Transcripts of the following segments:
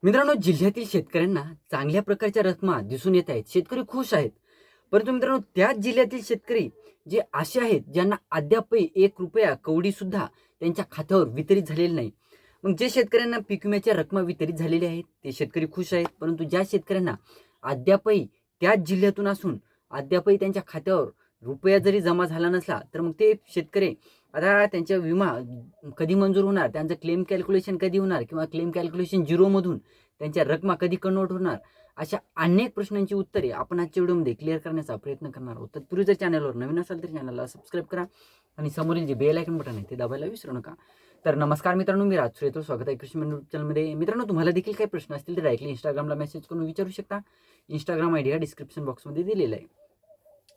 मित्रांनो, जिल्ह्यातील शेतकऱ्यांना चांगल्या प्रकारच्या रकमा दिसून येत आहेत. शेतकरी खुश आहेत. परंतु मित्रांनो, त्याच जिल्ह्यातील शेतकरी जे असे आहेत, ज्यांना अद्यापही ₹1 कवडीसुद्धा त्यांच्या खात्यावर वितरित झालेली नाही. मग जे शेतकऱ्यांना पीक विम्याच्या रकमा वितरित झालेल्या आहेत, ते शेतकरी खुश आहेत. परंतु ज्या शेतकऱ्यांना अद्यापही त्याच जिल्ह्यातून असून अद्यापही त्यांच्या खात्यावर रुपया जरी जमा झाला नसला, तर मग ते शेतकरी आता त्यांचा विमा कधी मंजूर होणार, त्यांचं क्लेम कॅल्क्युलेशन कधी होणार किंवा क्लेम कॅल्क्युलेशन झिरोमधून त्यांच्या रकमा कधी कन्व्हर्ट होणार, अशा अनेक प्रश्नांची उत्तरे आपण आजच्या व्हिडिओमध्ये क्लिअर करण्याचा प्रयत्न करणार आहोत. तत्पूर्वी जर चॅनलवर नवीन असाल तर चॅनलला सबस्क्राईब करा आणि समोरील जे बेल आयकॉन बटन आहे ते दाबायला विसरू नका. तर नमस्कार मित्रांनो, मी राज सुरेत्र, स्वागत आहे कृषी युट्यूब चॅनलमध्ये. मित्रांनो, तुम्हाला देखील काही प्रश्न असतील तर डायरेक्टली इंस्टाग्रामला मेसेज करून विचारू शकता. इंस्टाग्राम आयडी हा डिस्क्रिप्शन बॉक्समध्ये दिलेला आहे.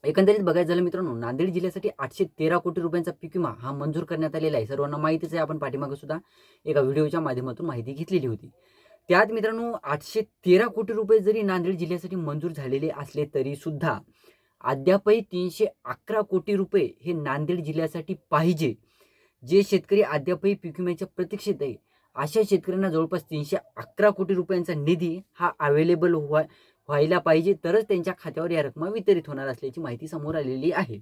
एकंदरीत बघायचं झालं मित्रांनो, नांदेड जिल्ह्यासाठी 813 कोटी रुपयांचा पीक विमा हा मंजूर करण्यात आलेला आहे. सर्वांना माहितीच आहे, आपण पाठीमागे सुद्धा एका व्हिडिओच्या माध्यमातून माहिती घेतलेली होती. त्यात मित्रांनो 813 कोटी रुपये जरी नांदेड जिल्ह्यासाठी मंजूर झालेले असले तरी सुद्धा अद्यापही 311 कोटी रुपये हे नांदेड जिल्ह्यासाठी पाहिजे. जे शेतकरी अद्यापही पीक विम्याच्या प्रतीक्षेत आहे, अशा शेतकऱ्यांना जवळपास 311 कोटी रुपयांचा निधी हा अवेलेबल व्हायला पाहिजे, तरच त्यांच्या खात्यावर या रक्कम वितरित होणार असल्याची माहिती समोर आलेली आहे.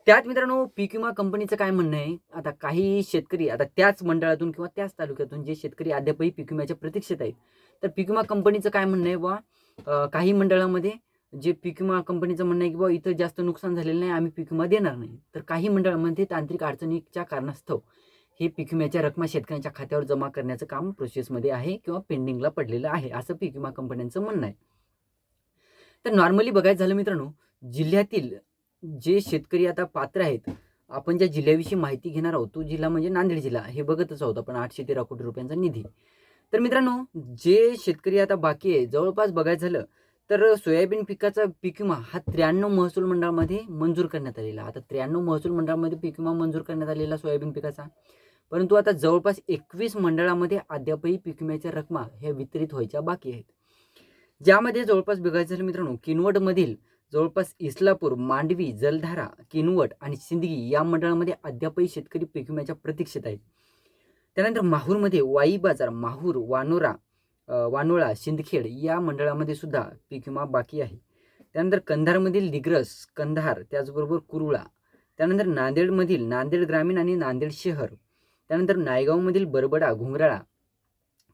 त्यात मित्रांनो, पीक विमा कंपनीचं काय म्हणणं आहे, आता काही शेतकरी आता त्याच मंडळातून किंवा त्याच तालुक्यातून जे शेतकरी अद्यापही पीक विम्याच्या प्रतीक्षेत आहेत, तर पीक विमा कंपनीचं काय म्हणणं आहे, काही मंडळामध्ये जे पीक विमा कंपनीचं म्हणणं आहे की इथं जास्त नुकसान झालेलं नाही, आम्ही पीक विमा देणार नाही. तर काही मंडळामध्ये तांत्रिक अडचणीच्या कारणास्तव हे पीक विम्याच्या रकमा शेतकऱ्यांच्या खात्यावर जमा करण्याचं काम प्रोसेसमध्ये आहे किंवा पेंडिंगला पडलेलं आहे, असं पीक विमा कंपन्यांचं म्हणणं आहे. तर नॉर्मली बघायचं झालं मित्रांनो, जिल्ह्यातील जे शेतकरी आता पात्र आहेत, आपण ज्या जिल्ह्याविषयी माहिती घेणार आहोत, तो जिल्हा म्हणजे नांदेड जिल्हा. हे बघतच आहोत आपण, 813 कोटी रुपयांचा निधी. तर मित्रांनो, जे शेतकरी आता बाकी आहे, जवळपास बघायचं झालं तर सोयाबीन पिकाचा पीक विमा हा 93 महसूल मंडळामध्ये मंजूर करण्यात आलेला. आता 93 महसूल मंडळामध्ये पीक विमा मंजूर करण्यात आलेला सोयाबीन पिकाचा. परंतु आता जवळपास 21 मंडळामध्ये अद्यापही पीक विम्याच्या रकमा ह्या वितरित व्हायच्या बाकी आहेत. ज्यामध्ये जवळपास बघायचं झालं मित्रांनो, किनवटमधील जवळपास इस्लापूर, मांडवी, जलधारा, किनवट आणि सिंदगी या मंडळामध्ये अद्यापही शेतकरी पीक विम्याच्या प्रतीक्षेत आहेत. त्यानंतर माहूरमध्ये वाई बाजार, माहूर, वानोळा, सिंदखेड या मंडळामध्ये सुद्धा पीक विमा बाकी आहे. त्यानंतर कंधारमधील दिग्रस, कंधार, त्याचबरोबर कुरुळा, त्यानंतर नांदेडमधील नांदेड ग्रामीण आणि नांदेड शहर, त्यानंतर नायगावमधील बरबडा, घुंगराळा,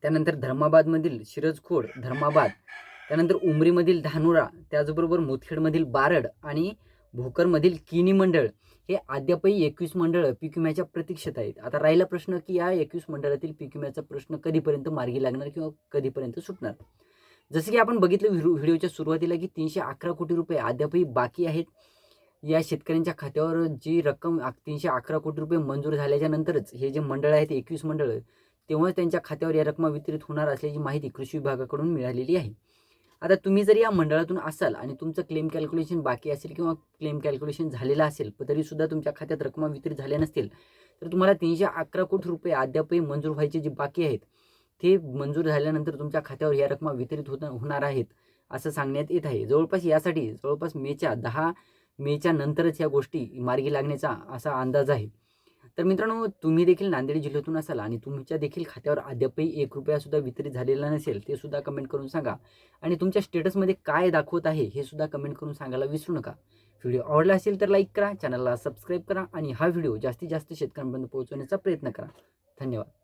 त्यानंतर धर्माबादमधील शिरजखोड, धर्माबाद, त्यानंतर उमरीमधील धानोरा, त्याचबरोबर मुदखेडमधील बारड आणि भोकरमधील किनी मंडळ हे अद्यापही 21 मंडळ पीक विम्याच्या प्रतीक्षेत आहेत. आता राहिला प्रश्न की या 21 मंडळातील पीक विम्याचा प्रश्न कधीपर्यंत मार्गी लागणार किंवा कधीपर्यंत सुटणार. जसं की आपण बघितलं व्हिडिओच्या सुरुवातीला की 311 कोटी रुपये अद्यापही बाकी आहेत. या शेतकऱ्यांच्या खात्यावर जी रक्कम 311 कोटी रुपये मंजूर झाल्याच्या नंतरच हे जे मंडळ आहेत, 21 मंडळ, तेव्हाच त्यांच्या खात्यावर या रकमा वितरित होणार असल्याची माहिती कृषी विभागाकडून मिळालेली आहे. आता तुम्ही जर या मंडळातून असाल आणि तुमचं क्लेम कॅल्क्युलेशन बाकी असेल किंवा क्लेम कॅल्क्युलेशन झालेलं असेल, तरीसुद्धा तुमच्या खात्यात रकमा वितरित झाल्या नसतील, तर तुम्हाला 311 कोटी रुपये अद्यापही मंजूर व्हायचे जे बाकी आहेत, ते मंजूर झाल्यानंतर तुमच्या खात्यावर या रकमा वितरित होणार आहेत असं सांगण्यात येत आहे. जवळपास 10 मेच्या नंतरच या गोष्टी मार्गी लागण्याचा असा अंदाज आहे. तर मित्रांनो, तुम्ही देखील नांदेड जिल्ह्यातून असाल आणि तुमच्या देखील खात्यावर अद्यापही ₹1 सुद्धा वितरित झालेला नसेल, ते सुद्धा कमेंट करून सांगा. आणि तुमच्या स्टेटसमध्ये काय दाखवत आहे हे सुद्धा कमेंट करून सांगायला विसरू नका. व्हिडिओ आवडला असेल तर लाईक करा, चॅनलला सबस्क्राईब करा आणि हा व्हिडिओ जास्तीत जास्त शेतकऱ्यांपर्यंत पोहोचवण्याचा प्रयत्न करा. धन्यवाद.